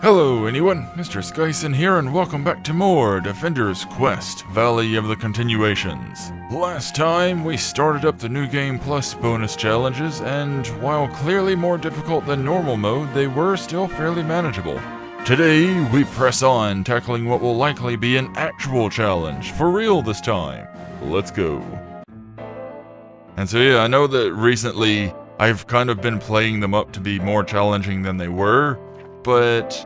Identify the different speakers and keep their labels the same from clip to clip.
Speaker 1: Hello anyone, Mr. Skyson here and welcome back to more Defender's Quest, Valley of the Continuations. Last time we started up the New Game Plus bonus challenges and while clearly more difficult than normal mode, they were still fairly manageable. Today we press on, tackling what will likely be an actual challenge, for real this time. Let's go. And so yeah, I know that recently I've kind of been playing them up to be more challenging than they were, but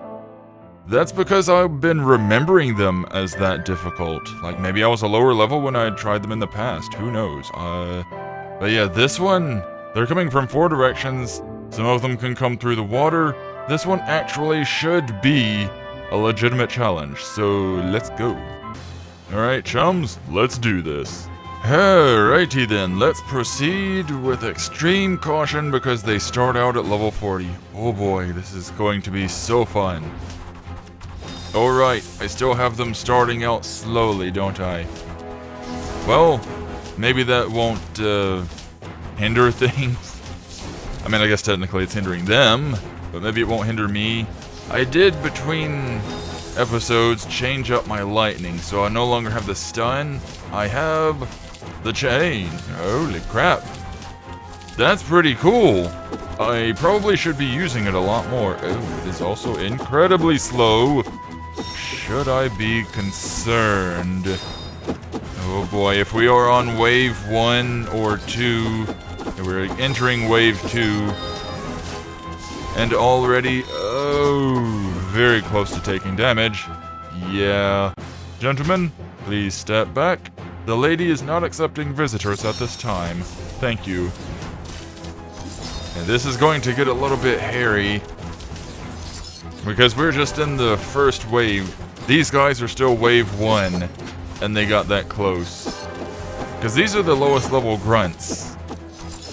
Speaker 1: that's because I've been remembering them as that difficult. Like, maybe I was a lower level when I had tried them in the past, who knows. But yeah, this one, they're coming from 4 directions, some of them can come through the water. This one actually should be a legitimate challenge, so let's go. Alright, chums, let's do this. Alrighty then, let's proceed with extreme caution because they start out at level 40. Oh boy, this is going to be so fun. Alright, I still have them starting out slowly, don't I? Well, maybe that won't hinder things. I mean, I guess technically it's hindering them, but maybe it won't hinder me. I did, between episodes, change up my lightning, so I no longer have the stun. I have the chain. Holy crap. That's pretty cool. I probably should be using it a lot more. Oh, it is also incredibly slow. Should I be concerned? Oh boy, if we are on wave 1 or 2, we're entering wave 2, and already, very close to taking damage. Yeah. Gentlemen, please step back. The lady is not accepting visitors at this time. Thank you. And this is going to get a little bit hairy, because we're just in the first wave. These guys are still wave 1, and they got that close. Because these are the lowest level grunts,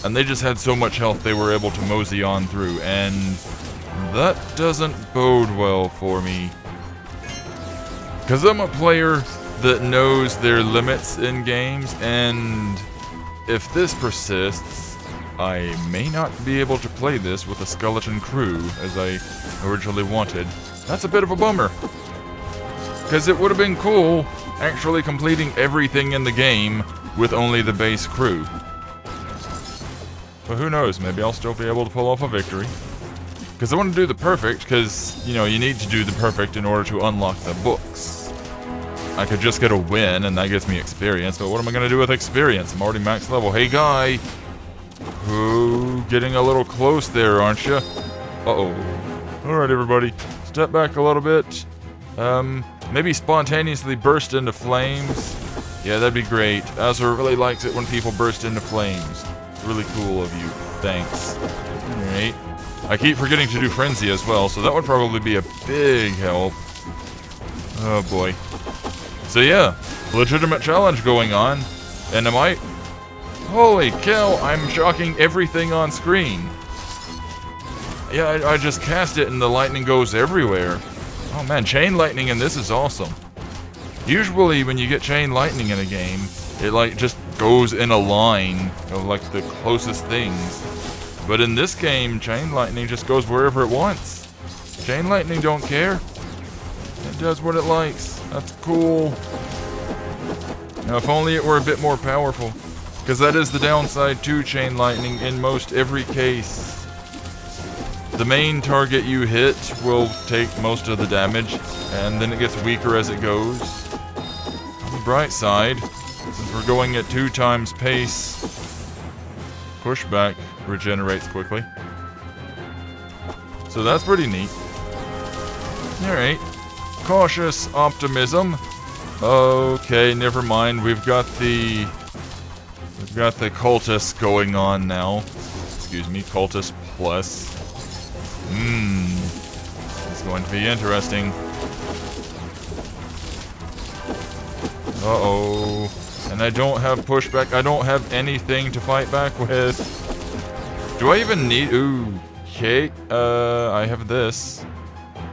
Speaker 1: and they just had so much health they were able to mosey on through, and that doesn't bode well for me. Because I'm a player that knows their limits in games, and if this persists, I may not be able to play this with a skeleton crew as I originally wanted. That's a bit of a bummer, because it would have been cool actually completing everything in the game with only the base crew. But who knows, maybe I'll still be able to pull off a victory. Because I want to do the perfect, because, you know, you need to do the perfect in order to unlock the books. I could just get a win, and that gets me experience, but what am I going to do with experience? I'm already max level. Hey, guy! Ooh, getting a little close there, aren't you? Uh-oh. Alright, everybody. Step back a little bit. Maybe spontaneously burst into flames. Yeah, that'd be great. Azur really likes it when people burst into flames. Really cool of you. Thanks. Alright. I keep forgetting to do Frenzy as well, so that would probably be a big help. Oh boy. So yeah, legitimate challenge going on. And am I... Holy cow, I'm shocking everything on screen. Yeah, I just cast it and the lightning goes everywhere. Oh man, chain lightning in this is awesome. Usually when you get chain lightning in a game, it like just goes in a line of like the closest things. But in this game, chain lightning just goes wherever it wants. Chain lightning don't care. It does what it likes. That's cool. Now if only it were a bit more powerful. Because that is the downside to chain lightning in most every case. The main target you hit will take most of the damage, and then it gets weaker as it goes. On the bright side, since we're going at 2 times pace, pushback regenerates quickly. So that's pretty neat. Alright. Cautious optimism. Okay, never mind. We've got the cultist going on now. Excuse me, cultist plus. It's going to be interesting. Uh-oh. And I don't have pushback. I don't have anything to fight back with. Do I even need... Ooh. Okay. I have this.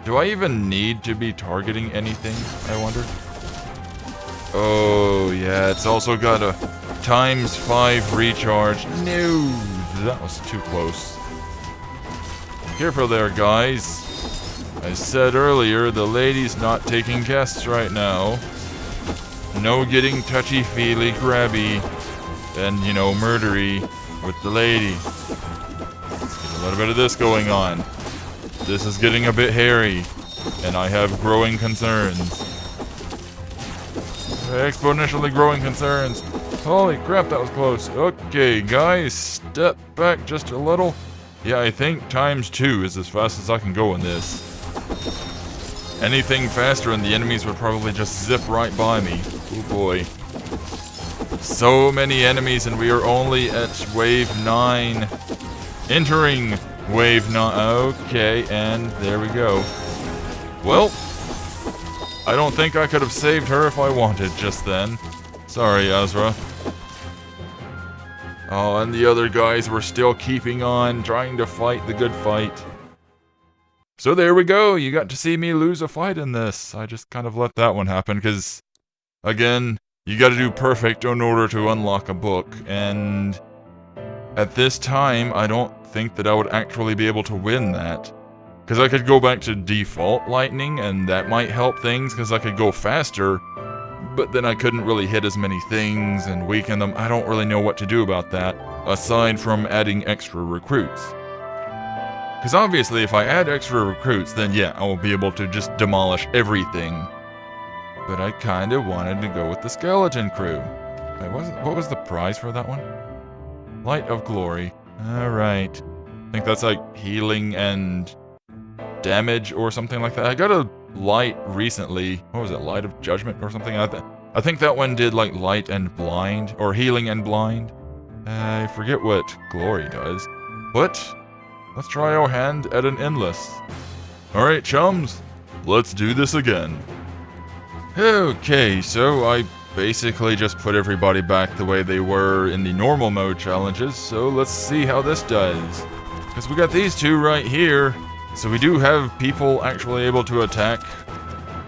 Speaker 1: Do I even need to be targeting anything, I wonder? Oh, yeah. It's also got a ×5 recharge. No. That was too close. Careful there, guys. I said earlier, the lady's not taking guests right now. No getting touchy-feely, grabby, and, you know, murdery with the lady. Let's get a little bit of this going on. This is getting a bit hairy, and I have growing concerns. Exponentially growing concerns. Holy crap, that was close. Okay, guys, step back just a little. Yeah, I think ×2 is as fast as I can go in this. Anything faster and the enemies would probably just zip right by me. Oh boy. So many enemies and we are only at wave 9. Entering wave 9. Okay, and there we go. Well, I don't think I could have saved her if I wanted just then. Sorry, Azra. Oh, and the other guys were still keeping on, trying to fight the good fight. So there we go, you got to see me lose a fight in this. I just kind of let that one happen, because, again, you gotta do perfect in order to unlock a book, and at this time, I don't think that I would actually be able to win that. Because I could go back to default lightning, and that might help things, because I could go faster, but then I couldn't really hit as many things and weaken them. I don't really know what to do about that, aside from adding extra recruits. Because obviously, if I add extra recruits, then yeah, I will be able to just demolish everything. But I kinda wanted to go with the skeleton crew. Wait, what was the prize for that one? Light of Glory. Alright. I think that's like healing and damage or something like that. I got a light recently. What was it? Light of Judgment or something? I think that one did like light and blind, or healing and blind. I forget what glory does. But let's try our hand at an endless. Alright, chums. Let's do this again. Okay, so I basically just put everybody back the way they were in the normal mode challenges, so let's see how this does. Because we got these two right here, so we do have people actually able to attack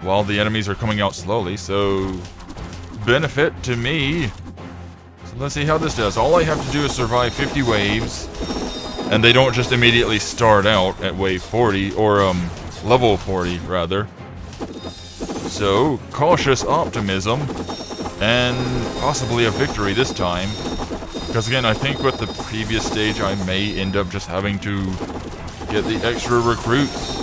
Speaker 1: while the enemies are coming out slowly, so benefit to me. So let's see how this does. All I have to do is survive 50 waves, and they don't just immediately start out at wave 40, or level 40 rather. So, cautious optimism, and possibly a victory this time. Because again, I think with the previous stage, I may end up just having to get the extra recruits.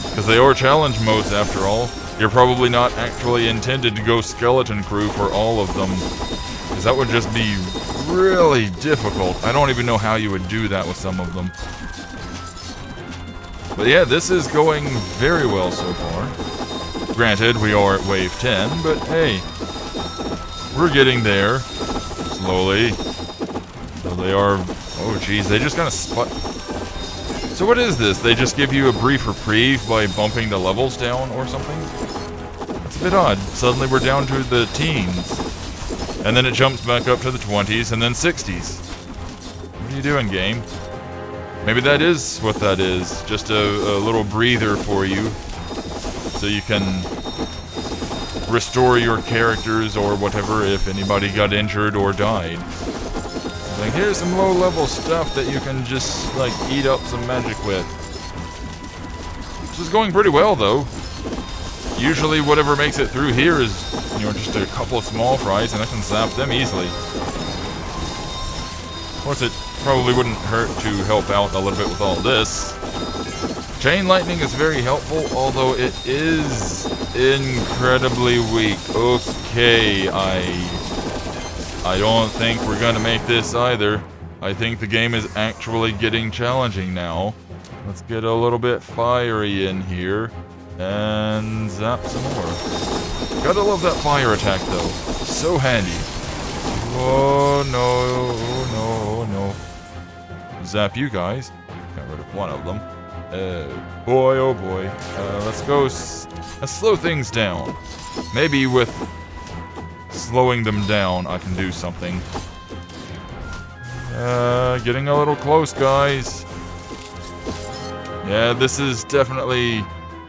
Speaker 1: Because they are challenge modes after all. You're probably not actually intended to go skeleton crew for all of them. Because that would just be really difficult. I don't even know how you would do that with some of them. But yeah, this is going very well so far. Granted, we are at wave 10, but hey, we're getting there, slowly. So they are, oh geez, they just kind of spot. So what is this? They just give you a brief reprieve by bumping the levels down or something? That's a bit odd. Suddenly we're down to the teens, and then it jumps back up to the 20s and then 60s. What are you doing, game? Maybe that is what that is, just a little breather for you. So you can restore your characters or whatever if anybody got injured or died. Like, here's some low-level stuff that you can just, like, eat up some magic with. This is going pretty well, though. Usually whatever makes it through here is, you know, just a couple of small fries, and I can zap them easily. Of course, it probably wouldn't hurt to help out a little bit with all this. Chain lightning is very helpful, although it is incredibly weak. Okay, I don't think we're gonna make this either. I think the game is actually getting challenging now. Let's get a little bit fiery in here and zap some more. Gotta love that fire attack though. So handy. Oh no, oh no, oh no. Zap you guys. Got rid of one of them. Boy, oh boy. Let's go, let's slow things down. Maybe with slowing them down, I can do something. Getting a little close, guys. Yeah, this is definitely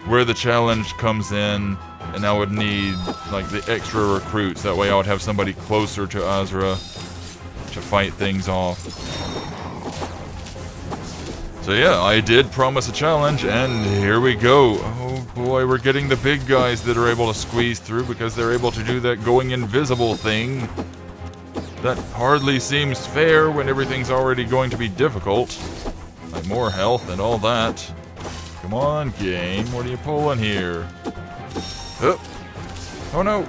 Speaker 1: where the challenge comes in, and I would need, like, the extra recruits. That way I would have somebody closer to Azra to fight things off. So yeah, I did promise a challenge, and here we go. Oh boy, we're getting the big guys that are able to squeeze through because they're able to do that going invisible thing. That hardly seems fair when everything's already going to be difficult. Like more health and all that. Come on, game, what are you pulling here? Oh no,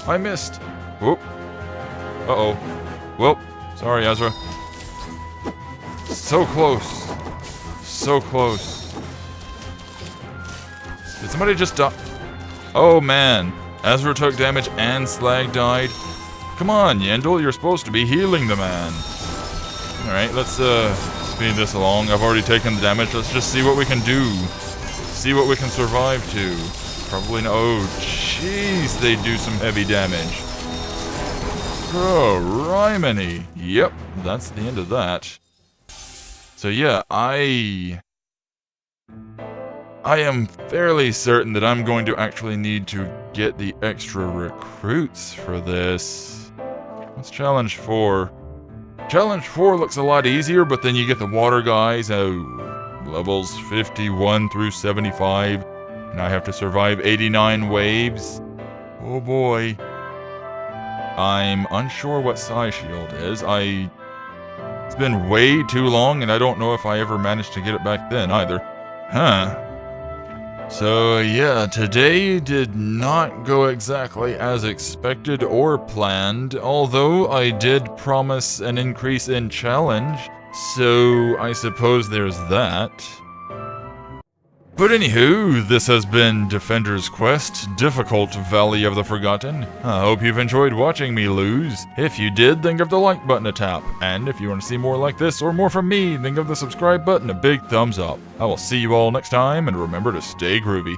Speaker 1: I missed. Whoop. Uh-oh. Well, sorry, Ezra. So close. So close. Did somebody just die? Oh man, Ezra took damage and Slag died. Come on, Yendel, you're supposed to be healing the man. Alright, let's speed this along. I've already taken the damage. Let's just see what we can do. See what we can survive to. Probably no. Oh, jeez, they do some heavy damage. Oh, Rhymany. Yep, that's the end of that. So yeah, I am fairly certain that I'm going to actually need to get the extra recruits for this. What's challenge 4? Challenge 4 looks a lot easier, but then you get the water guys, levels 51 through 75, and I have to survive 89 waves. Oh boy. I'm unsure what Psi Shield is. It's been way too long, and I don't know if I ever managed to get it back then either. Huh. So yeah, today did not go exactly as expected or planned, although I did promise an increase in challenge, so I suppose there's that. But anywho, this has been Defender's Quest, Difficult Valley of the Forgotten. I hope you've enjoyed watching me lose. If you did, then give the like button a tap. And if you want to see more like this or more from me, then give the subscribe button a big thumbs up. I will see you all next time, and remember to stay groovy.